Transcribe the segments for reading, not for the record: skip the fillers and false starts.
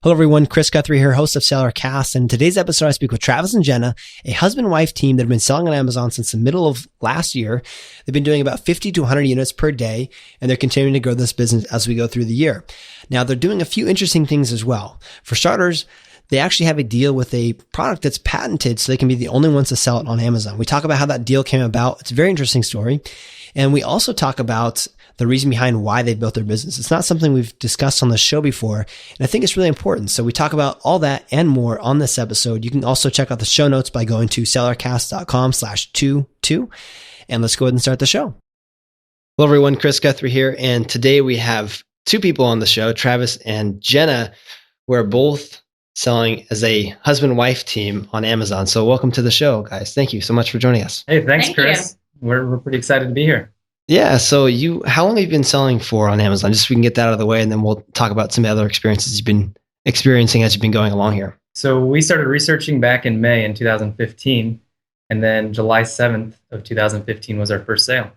Hello everyone, Chris Guthrie here, host of SellerCast, and in today's episode I speak with Travis and Jenna, a husband-wife team that have been selling on Amazon since the middle of last year. They've been doing about 50 to 100 units per day, and they're continuing to grow this business as we go through the year. Now, they're doing a few interesting things as well. For starters, they actually have a deal with a product that's patented so they can be the only ones to sell it on Amazon. We talk about how that deal came about. It's a very interesting story. And we also talk about the reason behind why they built their business. It's not something we've discussed on the show before, and I think it's really important. So we talk about all that and more on this episode. You can also check out the show notes by going to sellercast.com/22. And let's go ahead and start the show. Hello everyone, Chris Guthrie here. And today we have two people on the show, Travis and Jenna, who are both selling as a husband-wife team on Amazon. So welcome to the show, guys. Thank you so much for joining us. Hey, thanks, Chris. We're pretty excited to be here. Yeah. So how long have you been selling for on Amazon? Just so we can get that out of the way, and then we'll talk about some other experiences you've been experiencing as you've been going along here. So we started researching back in May in 2015, and then July 7th of 2015 was our first sale.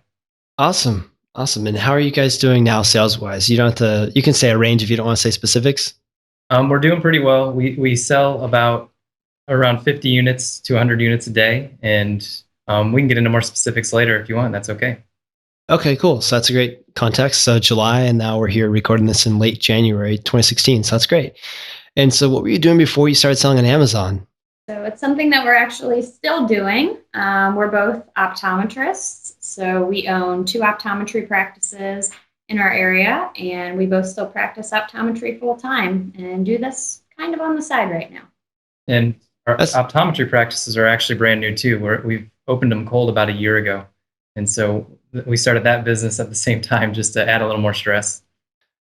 Awesome. And how are you guys doing now sales-wise? You don't have to, you can say a range if you don't want to say specifics. We're doing pretty well. We sell about around 50 units to 100 units a day, and we can get into more specifics later if you want. That's okay. Okay, cool. So that's a great context. So July, and now we're here recording this in late January 2016. So that's great. And so what were you doing before you started selling on Amazon? So it's something that we're actually still doing. We're both optometrists. So we own 2 optometry practices in our area, and we both still practice optometry full time and do this kind of on the side right now. And our optometry practices are actually brand new too. We've opened them cold about a year ago. And so we started that business at the same time just to add a little more stress.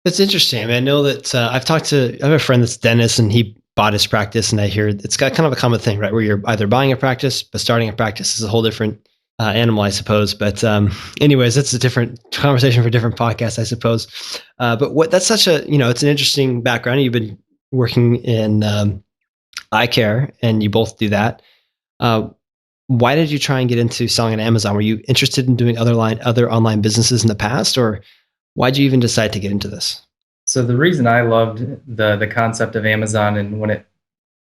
That's interesting. I mean, I know that I have a friend that's dentist, and he bought his practice, and I hear it's got kind of a common thing, right? Where you're either buying a practice, but starting a practice is a whole different animal, I suppose. But anyways, that's a different conversation for a different podcast, I suppose. But that's such a, it's an interesting background. You've been working in eye care, and you both do that. Why did you try and get into selling on Amazon? Were you interested in doing other online businesses in the past, or why did you even decide to get into this? So the reason I loved the concept of Amazon and when it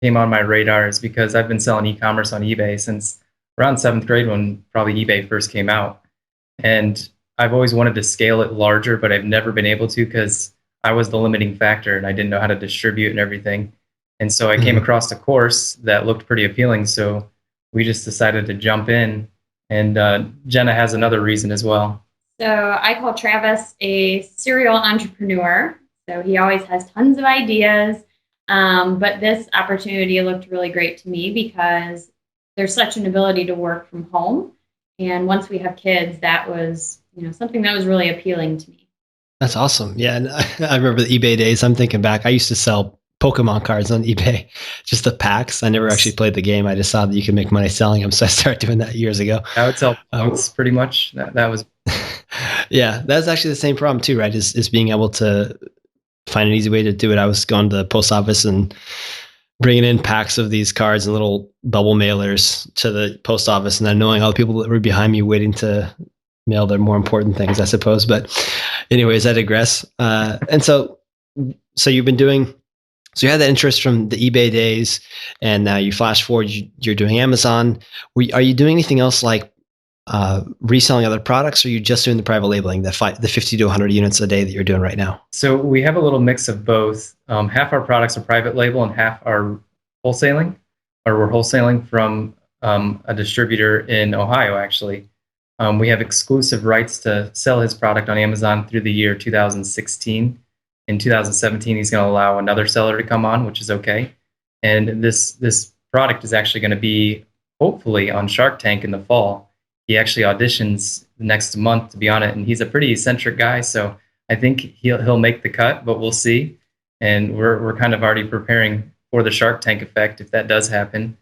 came on my radar is because I've been selling e-commerce on eBay since around 7th grade when probably eBay first came out. And I've always wanted to scale it larger, but I've never been able to because I was the limiting factor and I didn't know how to distribute and everything. And so I came across a course that looked pretty appealing. So we just decided to jump in, and Jenna has another reason as well. So I call Travis a serial entrepreneur. So he always has tons of ideas, but this opportunity looked really great to me because there's such an ability to work from home. And once we have kids, that was something that was really appealing to me. That's awesome. Yeah, and I remember the eBay days. I'm thinking back, I used to sell Pokemon cards on eBay, just the packs. I never actually played the game. I just saw that you could make money selling them. So I started doing that years ago. I would sell punks pretty much. That was. Yeah, that's actually the same problem too, right? Is being able to find an easy way to do it. I was going to the post office and bringing in packs of these cards and little bubble mailers to the post office, and then knowing all the people that were behind me waiting to mail their more important things, I suppose. But anyways, I digress. And so you've been doing. So you had that interest from the eBay days, and now you flash forward, you're doing Amazon. Are you doing anything else like reselling other products, or are you just doing the private labeling, the 50 to 100 units a day that you're doing right now? So we have a little mix of both. Half our products are private label and half are wholesaling, or we're wholesaling from a distributor in Ohio, actually. We have exclusive rights to sell his product on Amazon through the year 2016. In 2017, he's going to allow another seller to come on, which is okay. And this product is actually going to be hopefully on Shark Tank in the fall. He actually auditions next month to be on it, and he's a pretty eccentric guy, so I think he'll make the cut, but we'll see. And we're kind of already preparing for the Shark Tank effect if that does happen.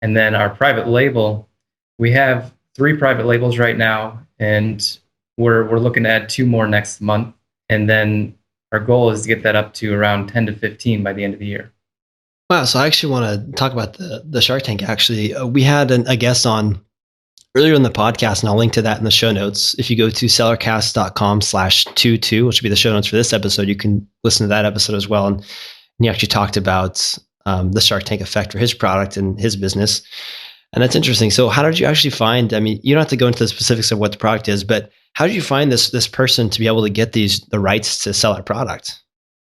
And then our private label, we have 3 private labels right now, and we're looking to add 2 more next month, and then our goal is to get that up to around 10 to 15 by the end of the year. Wow. So I actually want to talk about the Shark Tank. Actually, we had a guest on earlier in the podcast, and I'll link to that in the show notes. If you go to sellercast.com/22, which will be the show notes for this episode, you can listen to that episode as well. And he actually talked about the Shark Tank effect for his product and his business. And that's interesting. So how did you actually find, I mean, you don't have to go into the specifics of what the product is, but how did you find this person to be able to get the rights to sell that product?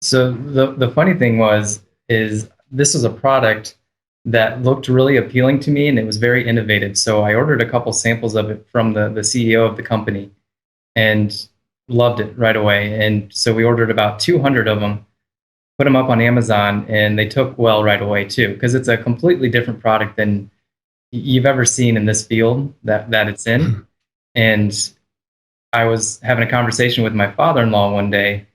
So the funny thing is this was a product that looked really appealing to me, and it was very innovative. So I ordered a couple samples of it from the CEO of the company and loved it right away. And so we ordered about 200 of them, put them up on Amazon, and they took well right away too, because it's a completely different product than you've ever seen in this field that it's in. And I was having a conversation with my father-in-law one day,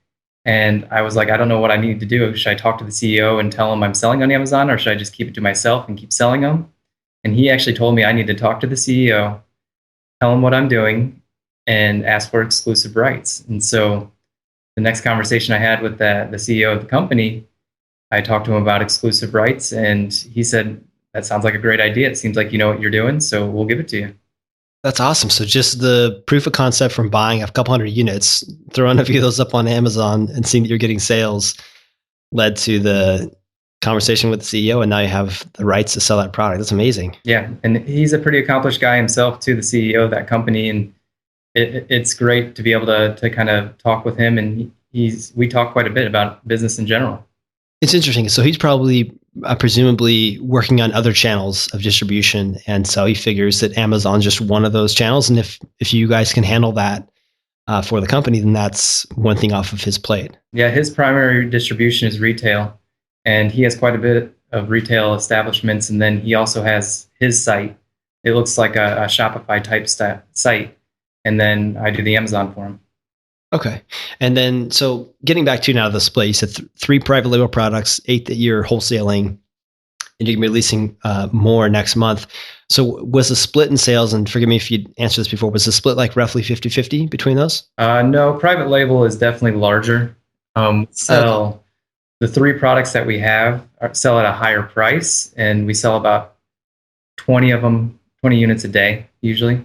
and I was like, I don't know what I need to do. Should I talk to the CEO and tell him I'm selling on Amazon, or should I just keep it to myself and keep selling them? And he actually told me I need to talk to the CEO, tell him what I'm doing, and ask for exclusive rights. And so the next conversation I had with the CEO of the company, I talked to him about exclusive rights, and he said, that sounds like a great idea. It seems like you know what you're doing, so we'll give it to you. That's awesome. So just the proof of concept from buying a couple hundred units, throwing a few of those up on Amazon and seeing that you're getting sales led to the conversation with the CEO, and now you have the rights to sell that product. That's amazing. Yeah, and he's a pretty accomplished guy himself too, the CEO of that company, and it's great to be able to kind of talk with him, and we talk quite a bit about business in general. It's interesting. So he's probably presumably working on other channels of distribution, and so he figures that Amazon's just one of those channels, and if you guys can handle that for the company, then that's one thing off of his plate. Yeah, his primary distribution is retail, and he has quite a bit of retail establishments, and then he also has his site. It looks like a Shopify type site, and then I do the Amazon for him. Okay. And then, so getting back to now the split, you said 3 private label products, 8 that you're wholesaling, and you're releasing more next month. So was the split in sales, and forgive me if you answered this before, was the split like roughly 50-50 between those? No, private label is definitely larger. Okay. The 3 products that we have sell at a higher price, and we sell about 20 of them, 20 units a day, usually.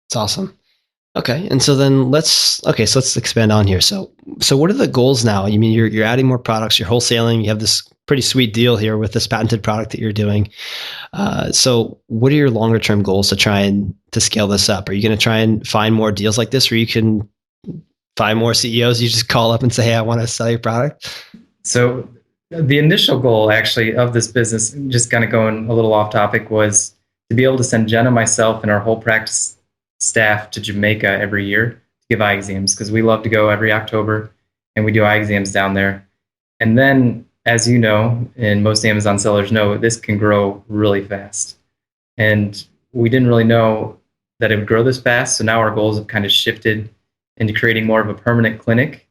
It's awesome. Okay. And so then let's expand on here. So what are the goals now? You mean you're adding more products, you're wholesaling, you have this pretty sweet deal here with this patented product that you're doing. So what are your longer term goals to try and to scale this up? Are you going to try and find more deals like this where you can find more CEOs? You just call up and say, hey, I want to sell your product. So the initial goal actually of this business, just kind of going a little off topic, was to be able to send Jenna, myself, and our whole practice staff to Jamaica every year to give eye exams, because we love to go every October and we do eye exams down there. And then, as you know, and most Amazon sellers know, this can grow really fast. And we didn't really know that it would grow this fast. So now our goals have kind of shifted into creating more of a permanent clinic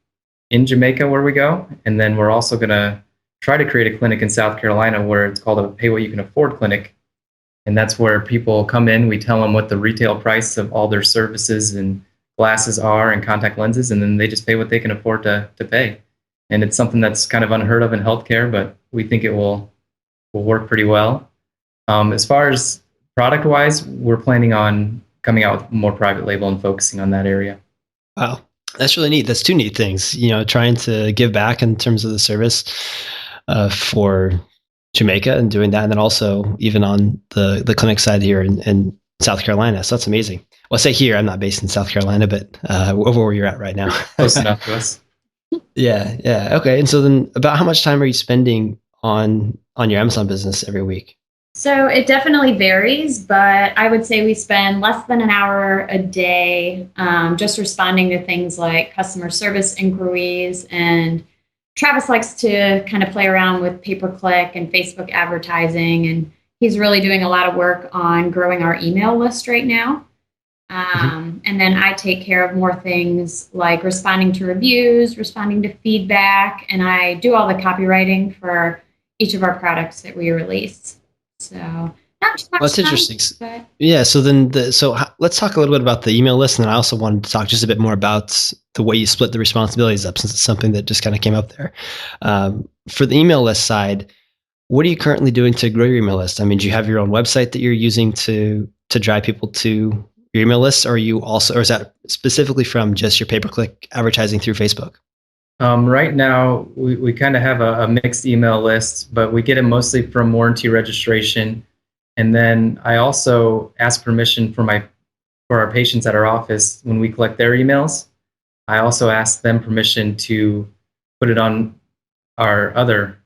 in Jamaica where we go. And then we're also going to try to create a clinic in South Carolina where it's called a pay what you can afford clinic. And that's where people come in. We tell them what the retail price of all their services and glasses are and contact lenses, and then they just pay what they can afford to pay. And it's something that's kind of unheard of in healthcare, but we think it will work pretty well. As far as product-wise, we're planning on coming out with more private label and focusing on that area. Wow. That's really neat. That's 2 neat things, trying to give back in terms of the service for Jamaica and doing that. And then also even on the clinic side here in South Carolina. So that's amazing. Well, I say here, I'm not based in South Carolina, but over where you're at right now. Close enough to us. Yeah. Okay. And so then about how much time are you spending on your Amazon business every week? So it definitely varies, but I would say we spend less than an hour a day just responding to things like customer service inquiries, and Travis likes to kind of play around with pay-per-click and Facebook advertising, and he's really doing a lot of work on growing our email list right now. And then I take care of more things like responding to reviews, responding to feedback, and I do all the copywriting for each of our products that we release. So not too much. Well, that's interesting. But yeah. So then, let's talk a little bit about the email list, and then I also wanted to talk just a bit more about the way you split the responsibilities up, since it's something that just kind of came up there. For the email list side, what are you currently doing to grow your email list? I mean, do you have your own website that you're using to drive people to your email list, or is that specifically from just your pay-per-click advertising through Facebook? Right now, we kind of have a mixed email list, but we get it mostly from warranty registration. And then I also ask permission for our patients at our office when we collect their emails. I also ask them permission to put it on our other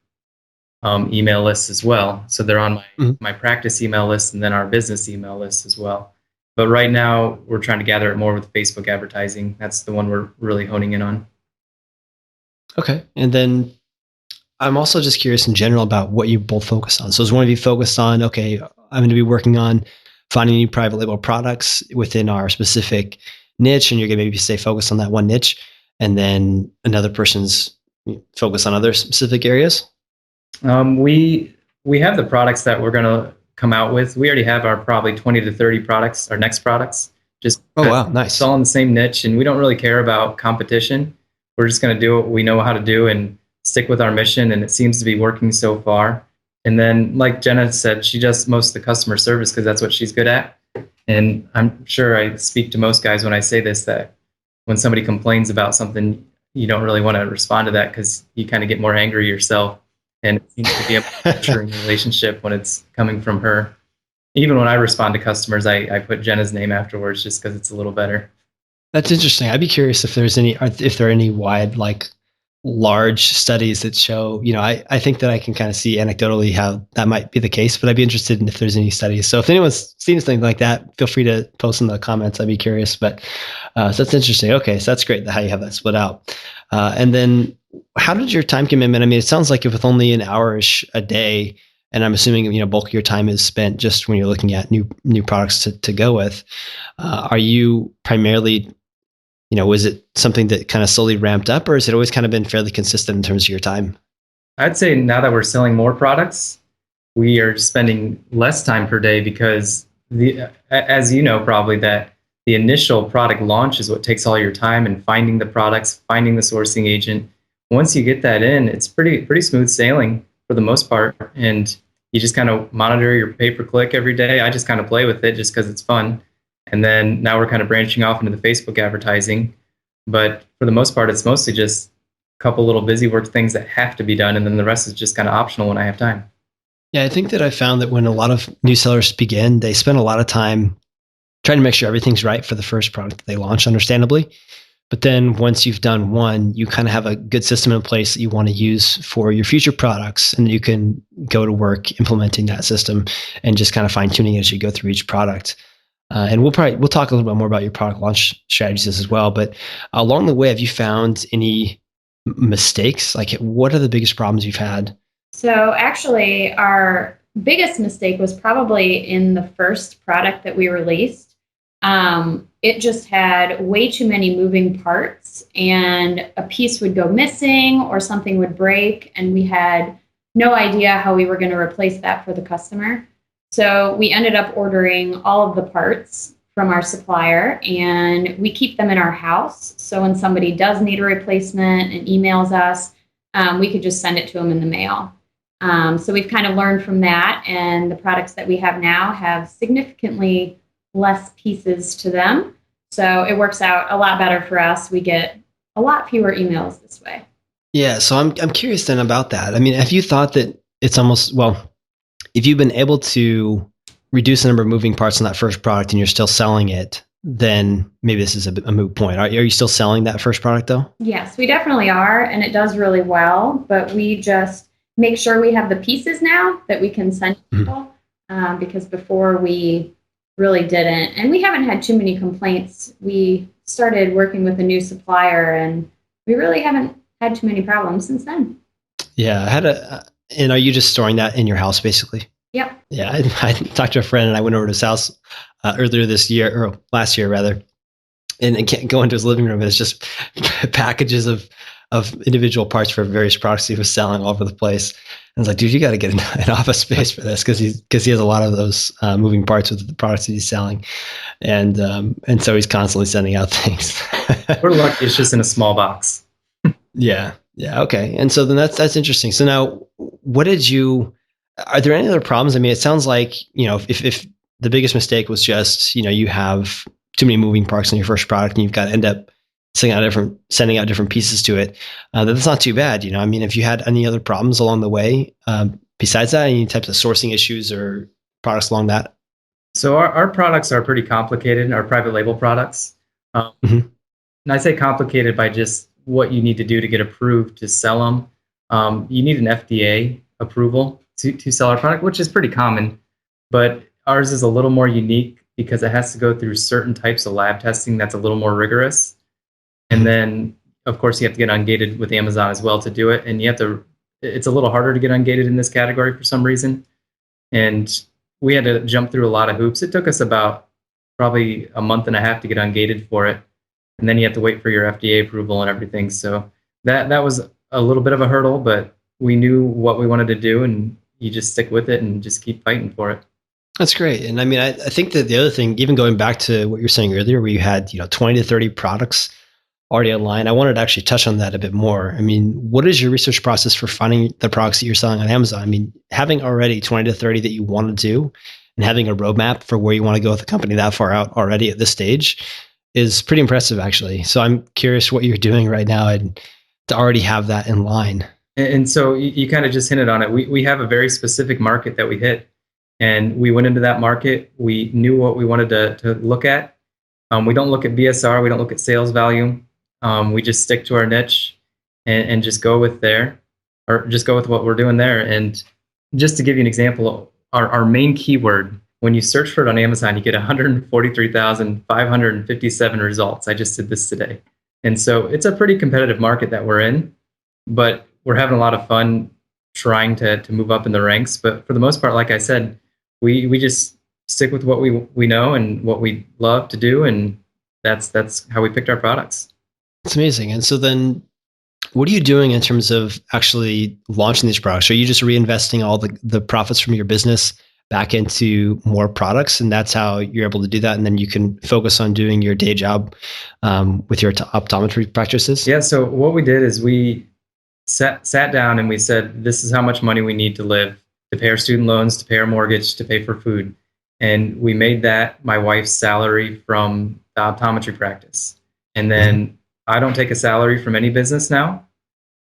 email lists as well. So they're on my practice email list and then our business email list as well. But right now, we're trying to gather it more with Facebook advertising. That's the one we're really honing in on. Okay. And then I'm also just curious in general about what you both focus on. So is one of you focused on, okay, I'm going to be working on finding new private label products within our specific niche, and you're going to maybe stay focused on that one niche, and then another person's focused on other specific areas? We have the products that we're going to come out with. We already have our probably 20 to 30 products, our next products. Just nice. It's all in the same niche, and we don't really care about competition. We're just going to do what we know how to do and stick with our mission, and it seems to be working so far. And then, like Jenna said, she does most of the customer service because that's what she's good at. And I'm sure I speak to most guys when I say this, that when somebody complains about something, you don't really want to respond to that because you kind of get more angry yourself. And it seems to be a nurturing relationship when it's coming from her. Even when I respond to customers, I put Jenna's name afterwards just because it's a little better. That's interesting. I'd be curious if there are any wide, large studies that show, I think that I can kind of see anecdotally how that might be the case, but I'd be interested in if there's any studies. So if anyone's seen something like that, feel free to post in the comments. I'd be curious, but so that's interesting. Okay. So that's great how you have that split out. And then how did your time commitment? I mean, it sounds like if with only an hour-ish a day, and I'm assuming, bulk of your time is spent just when you're looking at new products to go with. Are you primarily, was it something that kind of slowly ramped up, or has it always kind of been fairly consistent in terms of your time? I'd say now that we're selling more products, we are spending less time per day because as you know, probably that the initial product launch is what takes all your time, and finding the products, finding the sourcing agent. Once you get that in, it's pretty smooth sailing for the most part. And you just kind of monitor your pay-per-click every day. I just kind of play with it just because it's fun. And then now we're kind of branching off into the Facebook advertising. But for the most part, it's mostly just a couple little busy work things that have to be done. And then the rest is just kind of optional when I have time. Yeah, I think that I found that when a lot of new sellers begin, they spend a lot of time trying to make sure everything's right for the first product that they launch, understandably. But then once you've done one, you kind of have a good system in place that you want to use for your future products, and you can go to work implementing that system and just kind of fine tuning as you go through each product. And we'll talk a little bit more about your product launch strategies as well. But along the way, have you found any mistakes? Like, what are the biggest problems you've had? So actually, our biggest mistake was probably in the first product that we released. It just had way too many moving parts, and a piece would go missing or something would break, and we had no idea how we were going to replace that for the customer. So we ended up ordering all of the parts from our supplier, and we keep them in our house. So when somebody does need a replacement and emails us, we could just send it to them in the mail. So we've kind of learned from that, and the products that we have now have significantly less pieces to them. So it works out a lot better for us. We get a lot fewer emails this way. Yeah. So I'm curious then about that. I mean, have you thought that it's almost, if you've been able to reduce the number of moving parts in that first product and you're still selling it, then maybe this is a moot point. Are you still selling that first product though? Yes, we definitely are. And it does really well, but we just make sure we have the pieces now that we can send people because before we really didn't. And we haven't had too many complaints. We started working with a new supplier and we really haven't had too many problems since then. Yeah. And are you just storing that in your house basically? Yep. Yeah. I talked to a friend and I went over to his house earlier this year, or last year rather, and I can't go into his living room. It's just packages of individual parts for various products he was selling all over the place. And I was like, dude, you got to get an office space for this because he has a lot of those moving parts with the products that he's selling, and so he's constantly sending out things. We're lucky it's just in a small box. Yeah. Okay. And so then that's interesting. So now, are there any other problems? I mean, it sounds like if the biggest mistake was just you have too many moving parts in your first product and you've got to end up sending out different pieces to it. That's not too bad. I mean, if you had any other problems along the way, besides that, any types of sourcing issues or products along that? So our products are pretty complicated, our private label products. Mhm. And I say complicated by just what you need to do to get approved to sell them. You need an FDA approval to sell our product, which is pretty common, but ours is a little more unique because it has to go through certain types of lab testing that's a little more rigorous. And then, of course, you have to get ungated with Amazon as well to do it. And it's a little harder to get ungated in this category for some reason. And we had to jump through a lot of hoops. It took us about probably a month and a half to get ungated for it. And then you have to wait for your FDA approval and everything. So that was a little bit of a hurdle, but we knew what we wanted to do, and you just stick with it and just keep fighting for it. That's great. And I mean, I think that the other thing, even going back to what you were saying earlier, where you had, 20 to 30 products already online, I wanted to actually touch on that a bit more. I mean, what is your research process for finding the products that you're selling on Amazon? I mean, having already 20 to 30 that you want to do and having a roadmap for where you want to go with the company that far out already at this stage is pretty impressive, actually. So I'm curious what you're doing right now and to already have that in line. And so you kind of just hinted on it. We have a very specific market that we hit, and we went into that market. We knew what we wanted to look at. We don't look at BSR. We don't look at sales value. We just stick to our niche and just go with what we're doing there. And just to give you an example, our main keyword, when you search for it on Amazon, you get 143,557 results. I just did this today. And so it's a pretty competitive market that we're in, but we're having a lot of fun trying to move up in the ranks. But for the most part, like I said, we just stick with what we know and what we love to do. And that's how we picked our products. It's amazing. And so then what are you doing in terms of actually launching these products? Are you just reinvesting all the profits from your business back into more products, and that's how you're able to do that? And then you can focus on doing your day job with your optometry practices? Yeah. So what we did is we sat down and we said, this is how much money we need to live, to pay our student loans, to pay our mortgage, to pay for food. And we made that my wife's salary from the optometry practice. And then I don't take a salary from any business now.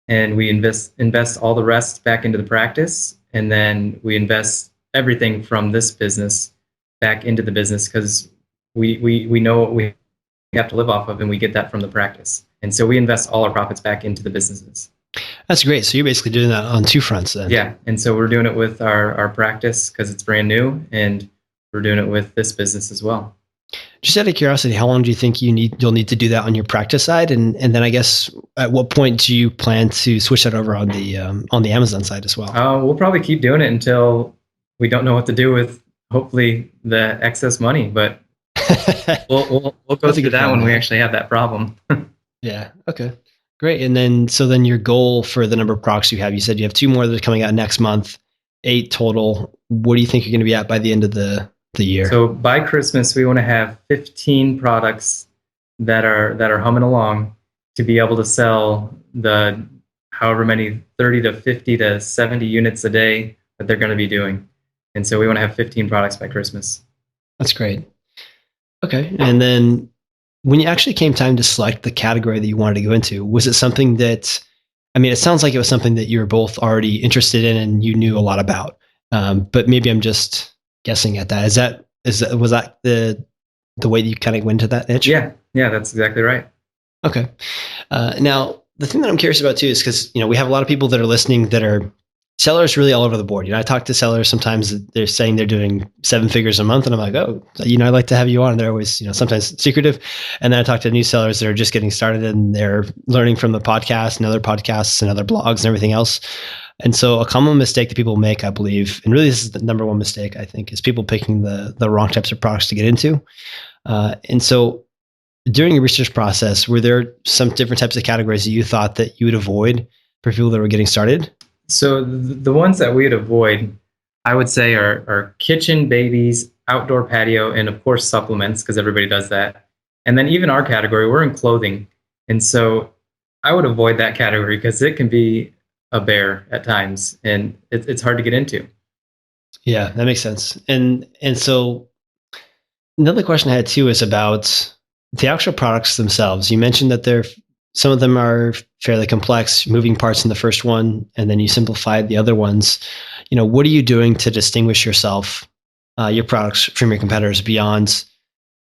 And we invest all the rest back into the practice. And then we invest everything from this business back into the business, because we know what we have to live off of, and we get that from the practice. And so we invest all our profits back into the businesses. That's great. So you're basically doing that on two fronts then. Yeah. And so we're doing it with our practice because it's brand new, and we're doing it with this business as well. Just out of curiosity, how long do you think you'll need to do that on your practice side? And then I guess at what point do you plan to switch that over on the Amazon side as well? We'll probably keep doing it until we don't know what to do with, hopefully, the excess money. But we'll go through that when we actually have that problem. Yeah. Okay. Great. And then your goal for the number of products you said you have 2 more that are coming out next month, 8 total. What do you think you're going to be at by the end of the year? So by Christmas, we want to have 15 products that are humming along to be able to sell the however many 30 to 50 to 70 units a day that they're going to be doing. And so we want to have 15 products by Christmas. That's great. Okay. And then when you actually came time to select the category that you wanted to go into, was it something that, I mean, it sounds like it was something that you were both already interested in and you knew a lot about, but maybe I'm just guessing at that. Was that the way that you kind of went into that niche? Yeah, that's exactly right. Okay. Now, the thing that I'm curious about too is because, we have a lot of people that are listening that are sellers really all over the board. I talk to sellers sometimes, they're saying they're doing 7 figures a month, and I'm like, oh, I'd like to have you on. And they're always, sometimes secretive. And then I talk to new sellers that are just getting started and they're learning from the podcast and other podcasts and other blogs and everything else. And so a common mistake that people make, I believe, and really this is the number one mistake, I think, is people picking the wrong types of products to get into. And so during your research process, were there some different types of categories that you thought that you would avoid for people that were getting started? So the ones that we would avoid, I would say, are kitchen, babies, outdoor patio, and of course supplements, because everybody does that. And then even our category, we're in clothing. And so I would avoid that category because it can be a bear at times, and it's hard to get into. Yeah, that makes sense. And so another question I had too is about the actual products themselves, you mentioned that some of them are fairly complex, moving parts in the first one, and then you simplified the other ones. What are you doing to distinguish yourself, your products from your competitors beyond,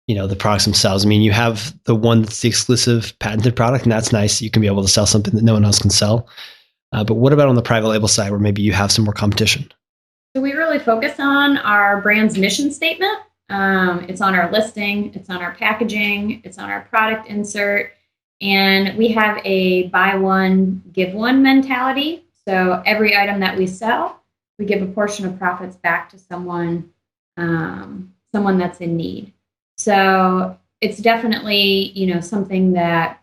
the products themselves? I mean, you have the one that's the exclusive patented product, and that's nice. You can be able to sell something that no one else can sell. But what about on the private label side where maybe you have some more competition? So we really focus on our brand's mission statement. It's on our listing, it's on our packaging, it's on our product insert. And we have a buy one, give one mentality. So every item that we sell, we give a portion of profits back to someone that's in need. So it's definitely, something that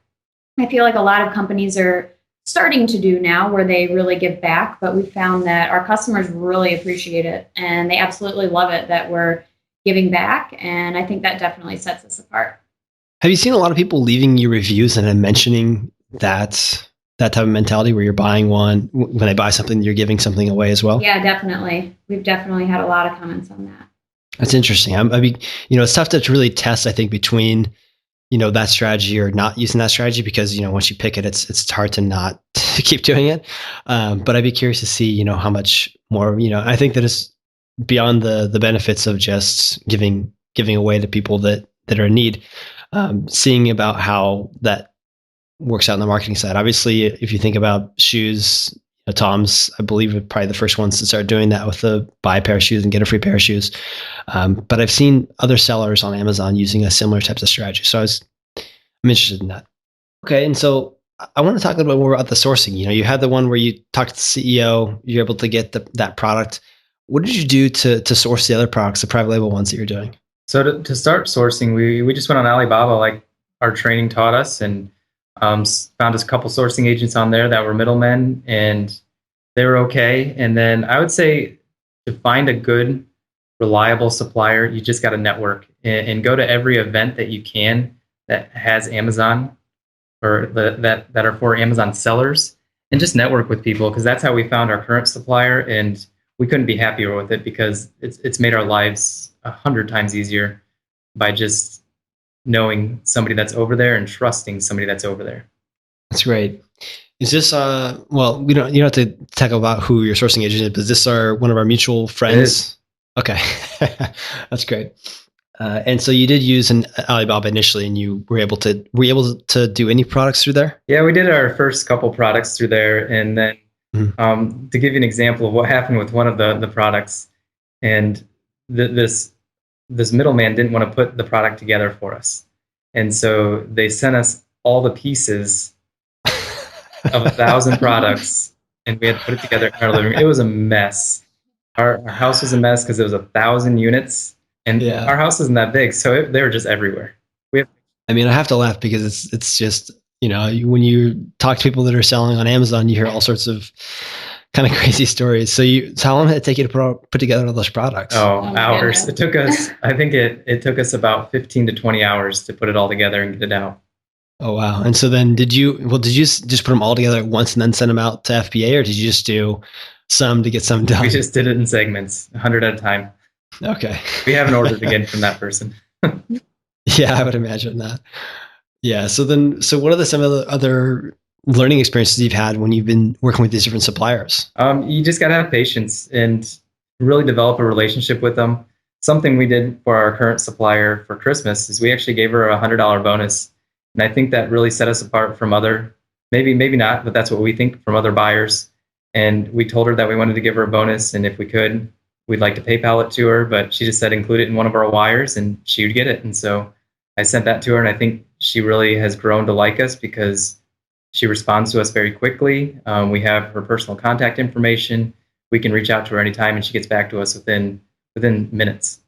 I feel like a lot of companies are starting to do now where they really give back, but we found that our customers really appreciate it and they absolutely love it that we're giving back. And I think that definitely sets us apart. Have you seen a lot of people leaving you reviews and then mentioning that type of mentality where you're buying one, when they buy something, you're giving something away as well? Yeah, definitely. We've definitely had a lot of comments on that. That's interesting. It's tough to really test, I think, between, that strategy or not using that strategy because, once you pick it, it's hard to not keep doing it. But I'd be curious to see, how much more, I think that it's beyond the benefits of just giving away to people that are in need. Seeing about how that works out on the marketing side. Obviously, if you think about shoes, Tom's, I believe, are probably the first ones to start doing that with the buy a pair of shoes and get a free pair of shoes. But I've seen other sellers on Amazon using a similar types of strategy. So I'm interested in that. Okay, and so I want to talk a little bit more about the sourcing. You had the one where you talked to the CEO, you're able to get that product. What did you do to source the other products, the private label ones that you're doing? So to start sourcing, we just went on Alibaba like our training taught us, and found us a couple sourcing agents on there that were middlemen, and they were okay. And then I would say to find a good, reliable supplier, you just got to network and go to every event that you can that has Amazon or that are for Amazon sellers, and just network with people, because that's how we found our current supplier, and we couldn't be happier with it because it's made our lives 100 times easier by just knowing somebody that's over there and trusting somebody that's over there. That's great. Is this well, you don't have to talk about who your sourcing agent is, but is this one of our mutual friends? Okay. That's great. And so you did use an Alibaba initially, and you were able to do any products through there? Yeah, we did our first couple products through there, and then to give you an example of what happened with one of the products, and this middleman didn't want to put the product together for us, and so they sent us all the pieces of 1,000 products, and we had to put it together in our living room. It was a mess. Our house was a mess because it was 1,000 units, and our house isn't that big, so they were just everywhere. I have to laugh because it's just, when you talk to people that are selling on Amazon, you hear all sorts of kind of crazy stories. So how long did it take you to put together all those products? Oh, hours. It took us, I think it took us about 15 to 20 hours to put it all together and get it out. Oh, wow. And so then did you just put them all together at once and then send them out to FBA, or did you just do some to get some done? We just did it in segments, 100 at a time. Okay. We haven't ordered again from that person. Yeah, I would imagine that. Yeah. So what are some of the other learning experiences you've had when you've been working with these different suppliers? You just got to have patience and really develop a relationship with them. Something we did for our current supplier for Christmas is we actually gave her a $100 bonus. And I think that really set us apart from other, maybe not, but that's what we think, from other buyers. And we told her that we wanted to give her a bonus, and if we could, we'd like to PayPal it to her, but she just said include it in one of our wires and she would get it. And so I sent that to her, and I think she really has grown to like us because she responds to us very quickly. We have her personal contact information. We can reach out to her anytime, and she gets back to us within minutes.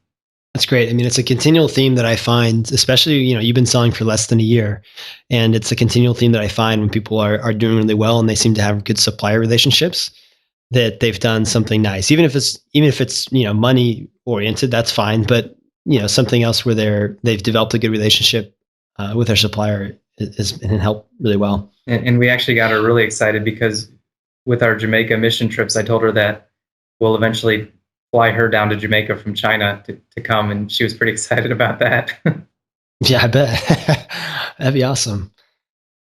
That's great. It's a continual theme that I find, especially, you've been selling for less than a year, and it's a continual theme that I find when people are doing really well and they seem to have good supplier relationships, that they've done something nice. Even if it's money oriented, that's fine. But something else where they've developed a good relationship with their supplier is and helped really well. And we actually got her really excited because with our Jamaica mission trips, I told her that we'll eventually fly her down to Jamaica from China to come, and she was pretty excited about that. Yeah, I bet. That'd be awesome.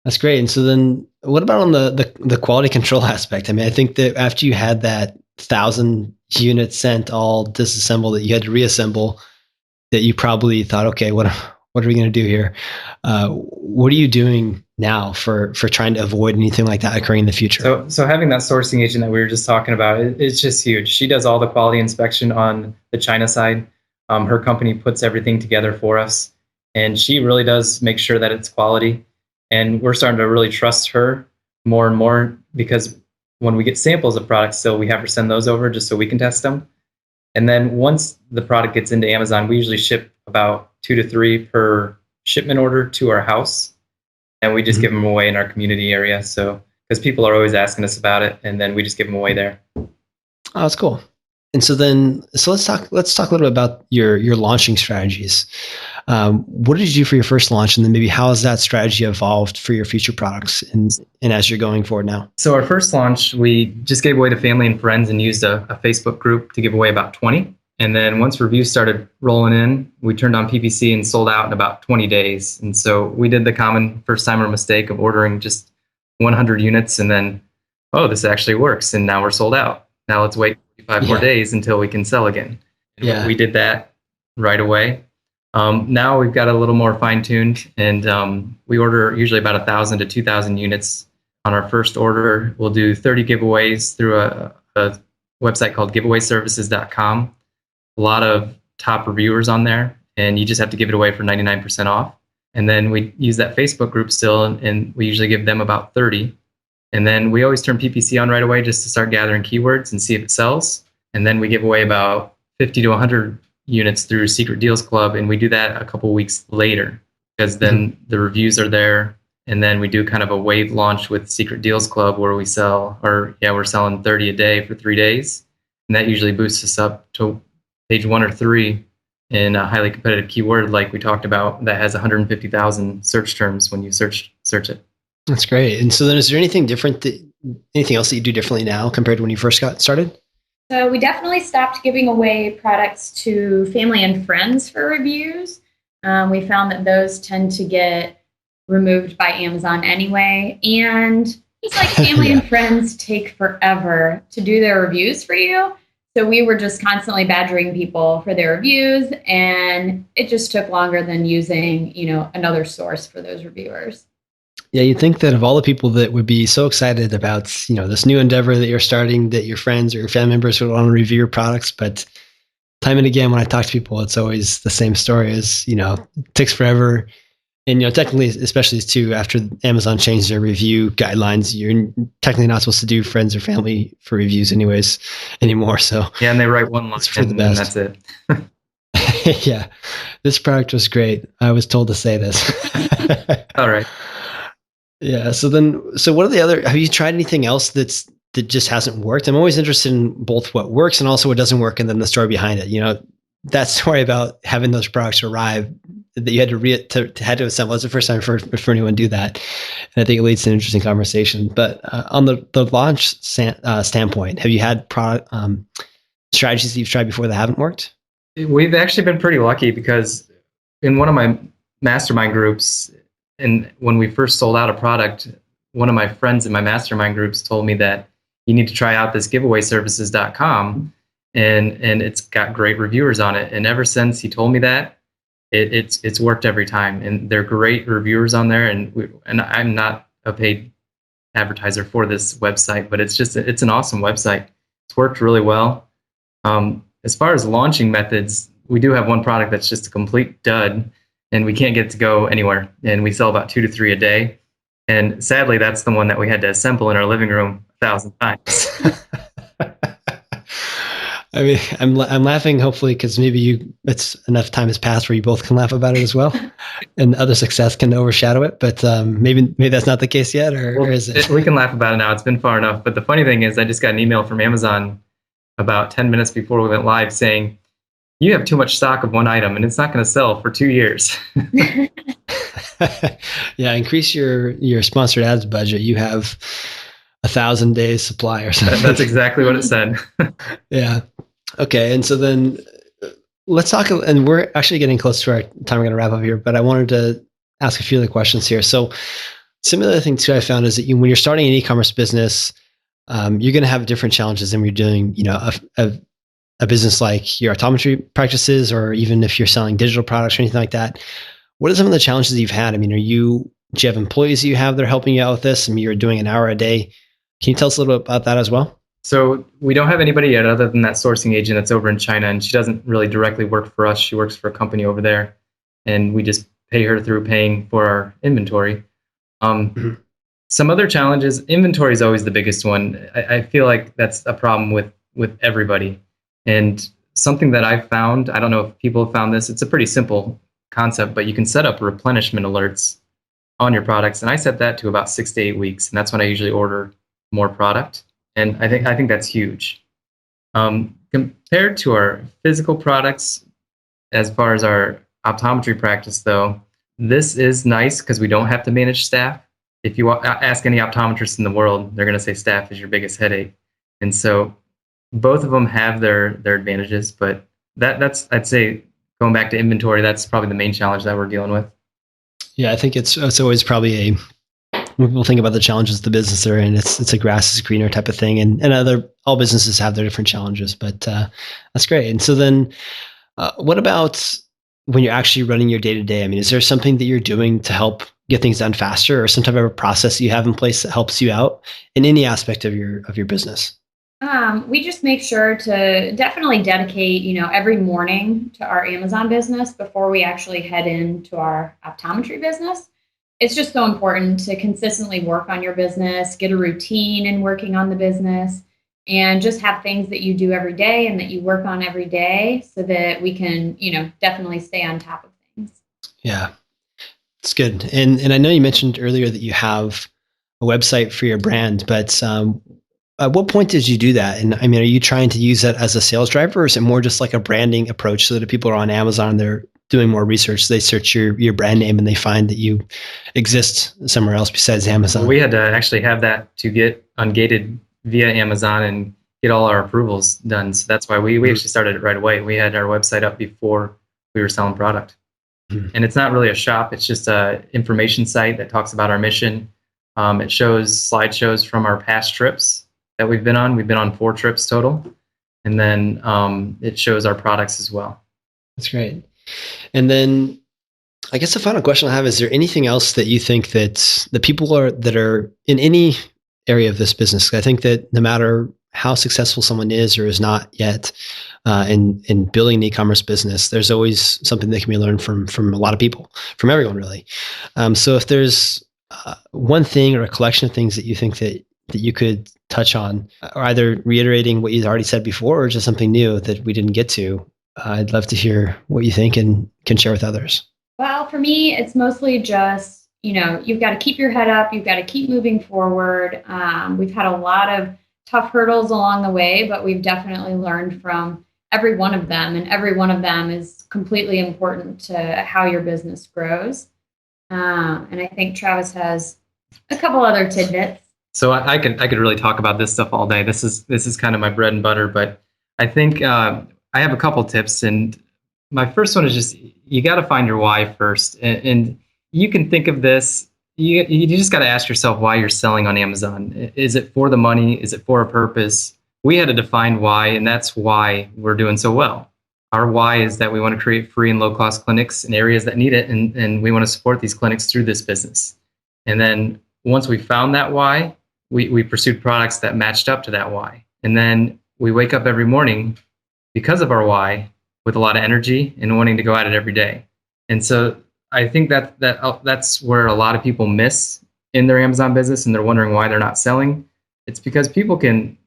That's great. And so then what about on the quality control aspect? I mean, I think that after you had that 1,000 units sent all disassembled that you had to reassemble, that you probably thought, okay, what are we going to do here? What are you doing now for trying to avoid anything like that occurring in the future? So having that sourcing agent that we were just talking about, it's just huge. She does all the quality inspection on the China side. Her company puts everything together for us, and she really does make sure that it's quality. And we're starting to really trust her more and more, because when we get samples of products, still we have her send those over just so we can test them. And then once the product gets into Amazon, we usually ship about 2 to 3 per shipment order to our house, and we just give them away in our community area. So because people are always asking us about it, and then we just give them away there. Oh, that's cool. And so let's talk a little bit about your launching strategies. What did you do for your first launch, and then maybe how has that strategy evolved for your future products and as you're going forward now? So our first launch, we just gave away to family and friends and used a Facebook group to give away about 20. And then once reviews started rolling in, we turned on PPC and sold out in about 20 days. And so we did the common first-timer mistake of ordering just 100 units and then, oh, this actually works, and now we're sold out. Now let's wait 5 more days until we can sell again. And we did that right away. Now we've got a little more fine-tuned, and we order usually about 1,000 to 2,000 units on our first order. We'll do 30 giveaways through a website called giveawayservices.com. A lot of top reviewers on there, and you just have to give it away for 99% off. And then we use that Facebook group still, and we usually give them about 30. And then we always turn PPC on right away just to start gathering keywords and see if it sells. And then we give away about 50 to 100 units through Secret Deals Club, and we do that a couple weeks later because then the reviews are there. And then we do kind of a wave launch with Secret Deals Club where we're selling 30 a day for 3 days. And that usually boosts us up to page 1 or 3 in a highly competitive keyword like we talked about that has 150,000 search terms when you search it. That's great. And so then is there anything else that you do differently now compared to when you first got started? So we definitely stopped giving away products to family and friends for reviews. We found that those tend to get removed by Amazon anyway. And it's like family and friends take forever to do their reviews for you. So we were just constantly badgering people for their reviews, and it just took longer than using, another source for those reviewers. Yeah, you'd think that of all the people that would be so excited about, this new endeavor that you're starting, that your friends or your family members would want to review your products. But time and again, when I talk to people, it's always the same story is, it takes forever. And, technically, especially too, after Amazon changed their review guidelines, you're technically not supposed to do friends or family for reviews anymore. So yeah, and they write one line and that's it. Yeah, this product was great. I was told to say this. All right. Yeah. So what are have you tried anything else that just hasn't worked? I'm always interested in both what works and also what doesn't work, and then the story behind it. That story about having those products arrive that you had to assemble. It's the first time for anyone to do that. And I think it leads to an interesting conversation. But on the launch standpoint, have you had product strategies that you've tried before that haven't worked? We've actually been pretty lucky because in one of my mastermind groups, and when we first sold out a product, one of my friends in my mastermind groups told me that you need to try out this giveawayservices.com, and it's got great reviewers on it. And ever since he told me that, it's worked every time, and they're great reviewers on there. And I'm not a paid advertiser for this website, but it's an awesome website. It's worked really well. As far as launching methods, we do have one product that's just a complete dud, and we can't get it to go anywhere. And we sell about 2 to 3 a day. And sadly, that's the one that we had to assemble in our living room 1,000 times. I mean, I'm laughing hopefully because maybe it's enough time has passed where you both can laugh about it as well, and other success can overshadow it. But maybe that's not the case yet, or is it? We can laugh about it now. It's been far enough. But the funny thing is, I just got an email from Amazon about 10 minutes before we went live saying, you have too much stock of one item and it's not going to sell for 2 years. Yeah, increase your sponsored ads budget. You have 1,000 days supply or something. That's exactly what it said. Yeah. Okay. And so then let's talk, and we're actually getting close to our time. We're going to wrap up here, but I wanted to ask a few other questions here. So similar thing too, I found is that when you're starting an e-commerce business, you're going to have different challenges than when you're doing, a business like your optometry practices, or even if you're selling digital products or anything like that. What are some of the challenges you've had? I mean, do you have employees that you have that are helping you out with this? I mean, you're doing an hour a day. Can you tell us a little bit about that as well? So we don't have anybody yet other than that sourcing agent that's over in China, and she doesn't really directly work for us. She works for a company over there, and we just pay her through paying for our inventory. Some other challenges, inventory is always the biggest one. I feel like that's a problem with everybody. And something that I've found, I don't know if people have found this, it's a pretty simple concept, but you can set up replenishment alerts on your products. And I set that to about 6 to 8 weeks. And that's when I usually order more product. And I think that's huge. Compared to our physical products, as far as our optometry practice, though, this is nice because we don't have to manage staff. If you ask any optometrist in the world, they're going to say staff is your biggest headache. And so both of them have their advantages, but that's, I'd say, going back to inventory, that's probably the main challenge that we're dealing with. Yeah, I think it's always probably when people think about the challenges the business they're in, it's a grass is greener type of thing, and all businesses have their different challenges, but that's great. And so then, what about when you're actually running your day to day? I mean, is there something that you're doing to help get things done faster, or some type of a process you have in place that helps you out in any aspect of your business? We just make sure to definitely dedicate, every morning to our Amazon business before we actually head into our optometry business. It's just so important to consistently work on your business, get a routine in working on the business, and just have things that you do every day and that you work on every day so that we can, definitely stay on top of things. Yeah, it's good. And I know you mentioned earlier that you have a website for your brand, but at what point did you do that? And I mean, are you trying to use that as a sales driver, or is it more just like a branding approach so that if people are on Amazon, they're doing more research, they search your brand name and they find that you exist somewhere else besides Amazon? We had to actually have that to get ungated via Amazon and get all our approvals done. So that's why we actually started it right away. We had our website up before we were selling product. And it's not really a shop. It's just a information site that talks about our mission. It shows slideshows from our past trips that we've been on. We've been on 4 trips total. And then it shows our products as well. That's great. And then I guess the final question I have, is there anything else that you think that the people that are in any area of this business? I think that no matter how successful someone is or is not yet in building an e-commerce business, there's always something that can be learned from a lot of people, from everyone really. So if there's one thing or a collection of things that you think that you could touch on, or either reiterating what you already said before or just something new that we didn't get to, I'd love to hear what you think and can share with others. Well, for me, it's mostly just, you've got to keep your head up. You've got to keep moving forward. We've had a lot of tough hurdles along the way, but we've definitely learned from every one of them. And every one of them is completely important to how your business grows. And I think Travis has a couple other tidbits. So I could really talk about this stuff all day. This is kind of my bread and butter, but I think I have a couple tips, and my first one is just you got to find your why first, and you can think of this. You just got to ask yourself why you're selling on Amazon. Is it for the money? Is it for a purpose? We had to define why, and that's why we're doing so well. Our why is that we want to create free and low-cost clinics in areas that need it, and we want to support these clinics through this business. And then once we found that why, we pursued products that matched up to that why. And then we wake up every morning because of our why with a lot of energy and wanting to go at it every day. And so I think that's where a lot of people miss in their Amazon business, and they're wondering why they're not selling. It's because people can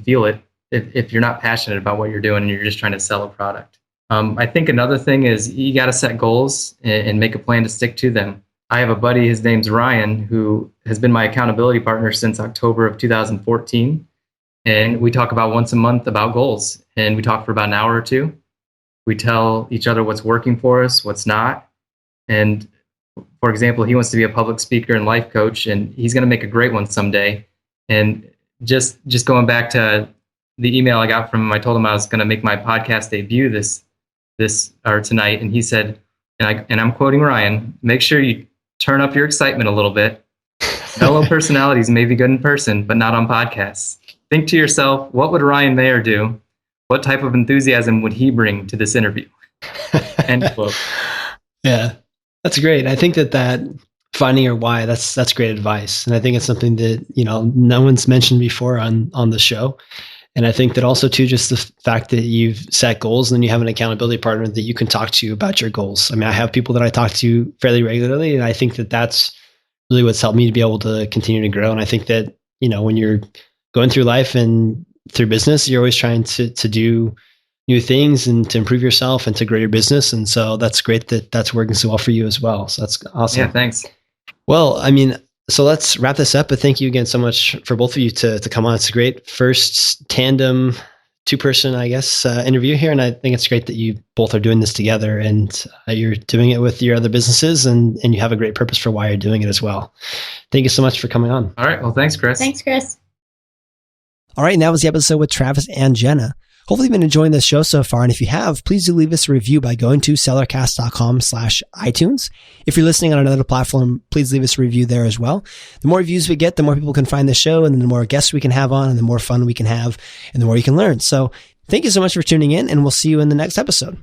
feel it if you're not passionate about what you're doing and you're just trying to sell a product. I think another thing is you got to set goals and make a plan to stick to them. I have a buddy, his name's Ryan, who has been my accountability partner since October of 2014. And we talk about once a month about goals. And we talk for about an hour or two. We tell each other what's working for us, what's not. And for example, he wants to be a public speaker and life coach, and he's going to make a great one someday. And just going back to the email I got from him, I told him I was going to make my podcast debut this tonight, and he said, and I'm quoting Ryan, make sure you turn up your excitement a little bit. Mellow personalities may be good in person, but not on podcasts. Think to yourself, what would Ryan Mayer do? What type of enthusiasm would he bring to this interview? End quote. Yeah, that's great. I think that finding your why, that's great advice. And I think it's something that, no one's mentioned before on the show. And I think that also too, just the fact that you've set goals and then you have an accountability partner that you can talk to about your goals. I mean, I have people that I talk to fairly regularly, and I think that that's really what's helped me to be able to continue to grow. And I think that, when you're going through life and through business, you're always trying to do new things and to improve yourself and to grow your business. And so that's great that that's working so well for you as well. So that's awesome. Yeah, thanks. Well, I mean, so let's wrap this up, but thank you again so much for both of you to come on. It's a great first tandem 2-person, I guess, interview here. And I think it's great that you both are doing this together, and you're doing it with your other businesses, and you have a great purpose for why you're doing it as well. Thank you so much for coming on. All right. Well, thanks, Chris. Thanks, Chris. All right. And that was the episode with Travis and Jenna. Hopefully you've been enjoying this show so far. And if you have, please do leave us a review by going to sellercast.com/iTunes. If you're listening on another platform, please leave us a review there as well. The more reviews we get, the more people can find the show, and then the more guests we can have on, and the more fun we can have, and the more you can learn. So thank you so much for tuning in, and we'll see you in the next episode.